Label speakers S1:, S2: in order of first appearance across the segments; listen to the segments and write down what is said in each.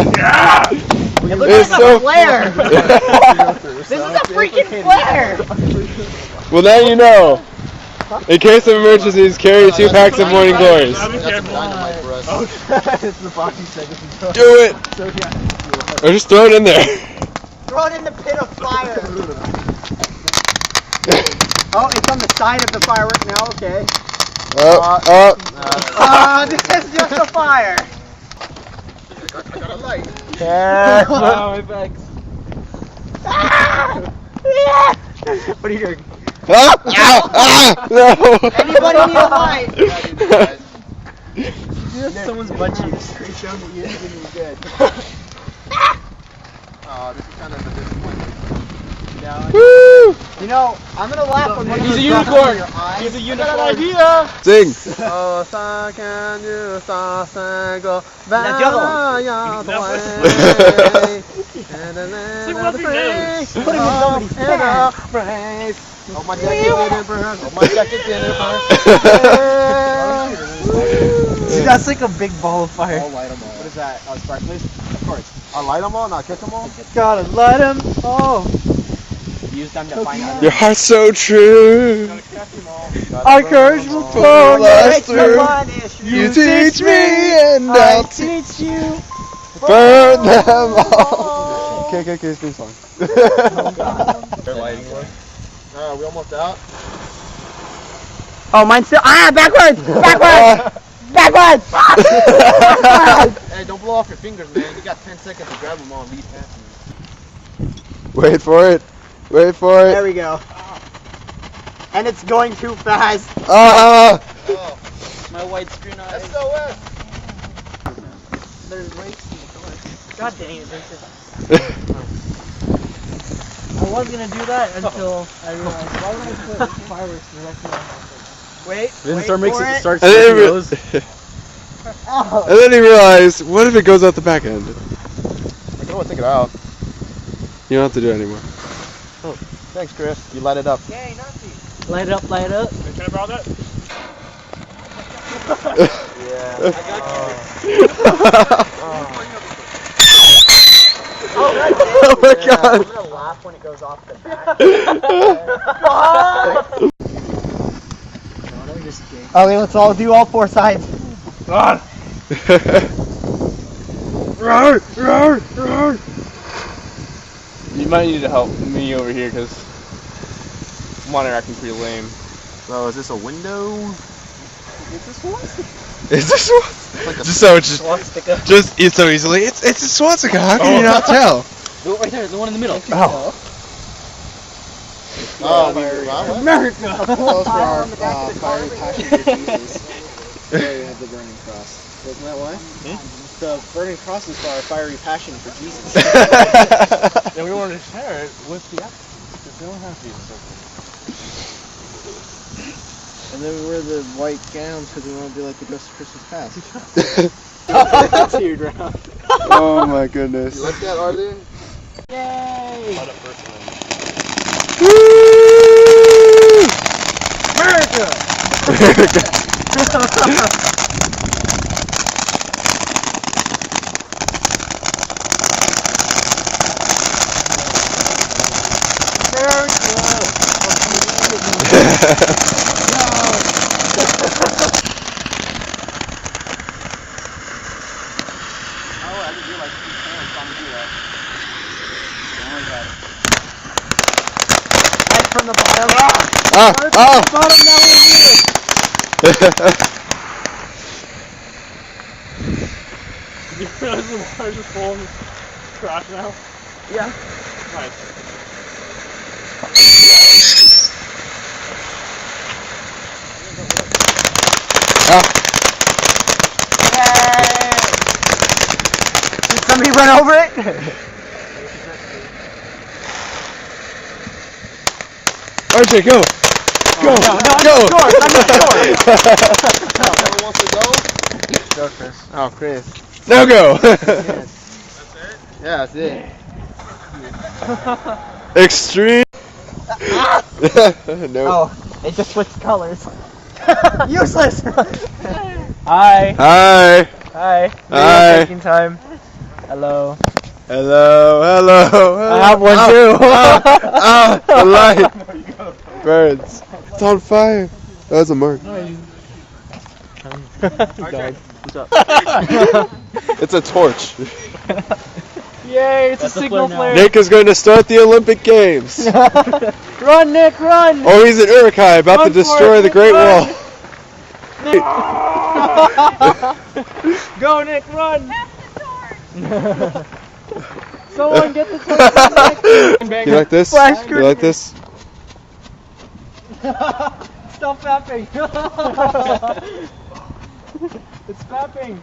S1: Yeah!
S2: It looks like a flare! This is a freaking flare!
S3: Well, now you know. In case of emergencies, carry 2 packs of Morning Glories.
S1: It's the box you said.
S3: Do it! Or just throw it in there.
S2: Throw it in the pit of fire! Oh, it's on the side of the firework now, okay. This is just a fire!
S1: I got a light.
S2: Yeah!
S1: Oh, my back's...
S2: What are you doing?
S3: No!
S2: Anybody need a light?
S1: Someone's butt cheeks. They showed that you didn't even good. Oh, this is kind of a disappointment.
S3: Woo!
S2: You know, I'm gonna laugh when one of
S1: He's a
S2: those
S1: unicorn!
S2: drops on your eyes.
S1: He's a
S2: I
S1: unicorn!
S2: got an idea!
S3: Sing!
S1: Oh, can you go
S2: Now juggle. Put him in somebody's pants.
S1: Oh, my jacket didn't burn. Oh, my jacket didn't burn.
S2: Dude, that's like a big ball of fire.
S1: I'll light them all. What is that? Sparklers? Of course. I'll light them all, not catch them all?
S2: Gotta light them all. Use them to find out.
S3: Your heart's so true.
S1: Gotta catch them all.
S2: Our courage will
S3: pull us through.
S2: You
S3: teach me and I'll
S2: teach you.
S3: burn them all. Okay, sing song.
S1: They're lighting one. Are we almost out?
S2: Oh, mine's still. Backwards! Backwards!
S1: Hey, don't blow off your fingers, man. You got 10 seconds to grab them all and leave past me.
S3: Wait for it. Wait for
S2: There
S3: it.
S2: we go. And it's going too fast.
S1: Oh,
S2: My white screen eyes.
S1: SOS!
S2: There's rakes in the color. God dang it, Vincent. I was gonna do that until I realized why would I put fireworks directly on my face? Wait.
S1: Starts
S3: And then,
S2: Oh.
S3: and then he realized, what if it goes out the back end?
S1: I can always take it out.
S3: You don't have to do it anymore.
S1: Oh, thanks, Chris. You light it up.
S2: Yay, Nazi. Light it up, light it up.
S1: Can I borrow that? Yeah. I got
S2: Oh, that's it.
S3: Oh my
S2: I'm
S3: god.
S2: gonna laugh when it goes off the back. Okay, let's all do all 4 sides.
S4: You might need to help me over here because I'm acting pretty lame.
S1: So, is this a window?
S3: Is this one?
S1: Like a
S3: Just it's so easily. It's a swastika. How can you not tell?
S4: The one right there, the one in the middle.
S3: Oh.
S1: Oh,
S2: America!
S1: Those for our fiery passion for Jesus. There you have the burning cross. Isn't that why? The burning cross is for our fiery passion for Jesus.
S4: Then we wanted to share it with the apples because they don't have Jesus over
S1: And then we wear the white gowns because we want to be like the ghost of Christmas past.
S2: Teardrop.
S3: Oh my goodness.
S1: You like that, Arlen?
S2: Yay!
S4: there.
S3: Woo!
S2: America! From the bottom.
S3: Oh!
S2: Bottom now we're here.
S4: You realize the water's just full of trash now?
S2: Yeah.
S4: Nice.
S2: Yay! Did somebody run over it?
S3: RJ, go! Go!
S2: No,
S3: Go!
S2: I'm not sure.
S1: Whoever wants to go? Go, Chris. Oh, Chris.
S3: Now go!
S1: That's it? Yeah, that's it.
S3: Extreme. No.
S2: Oh, it just switched colors. Useless.
S4: Hi.
S3: Hi.
S2: Hi.
S3: Hi.
S2: Taking time. Hello.
S3: Hello, hello.
S2: I have one too.
S3: The light burns. It's on fire. That was a mark.
S2: Dog.
S3: It's a torch.
S2: Yay, it's a signal flare.
S3: Nick is going to start the Olympic Games.
S2: Run, Nick, run!
S3: Oh, he's at Urukai, about
S2: Run
S3: to destroy
S2: for it,
S3: the
S2: Nick,
S3: Great
S2: run.
S3: Wall.
S2: Go, Nick, run! Someone get the torch, Nick!
S3: You like this?
S2: Flash
S3: You like this?
S2: Stop fapping! It's fapping!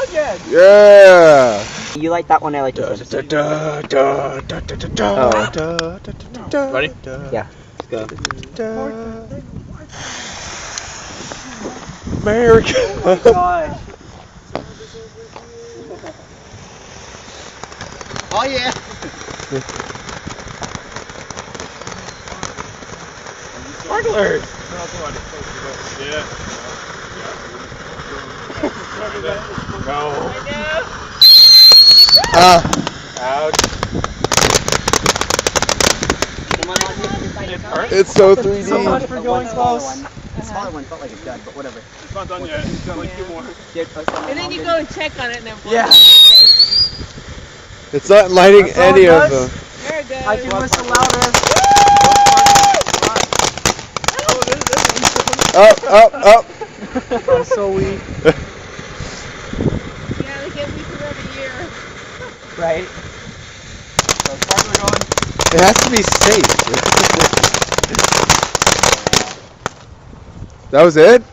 S2: Again!
S3: Yeah.
S5: You like that one, I like this one.
S4: Ready?
S5: Yeah, go.
S3: America.
S2: Gosh.
S1: Oh yeah.
S3: Sparklers. It's so 3D.
S2: So much for going close.
S5: The smaller one felt like a dud, but whatever.
S4: It's not done yet. It's got like 2 more.
S6: And then you go and check on it and then blow
S2: Yeah.
S6: it.
S3: It's not lighting
S2: That's all
S3: any
S2: it
S3: of
S2: does?
S3: them.
S6: There it goes.
S2: I can whistle louder.
S3: Up.
S2: I'm so weak.
S6: Yeah, they get weaker every year.
S2: Right?
S3: It has to be safe. That was it?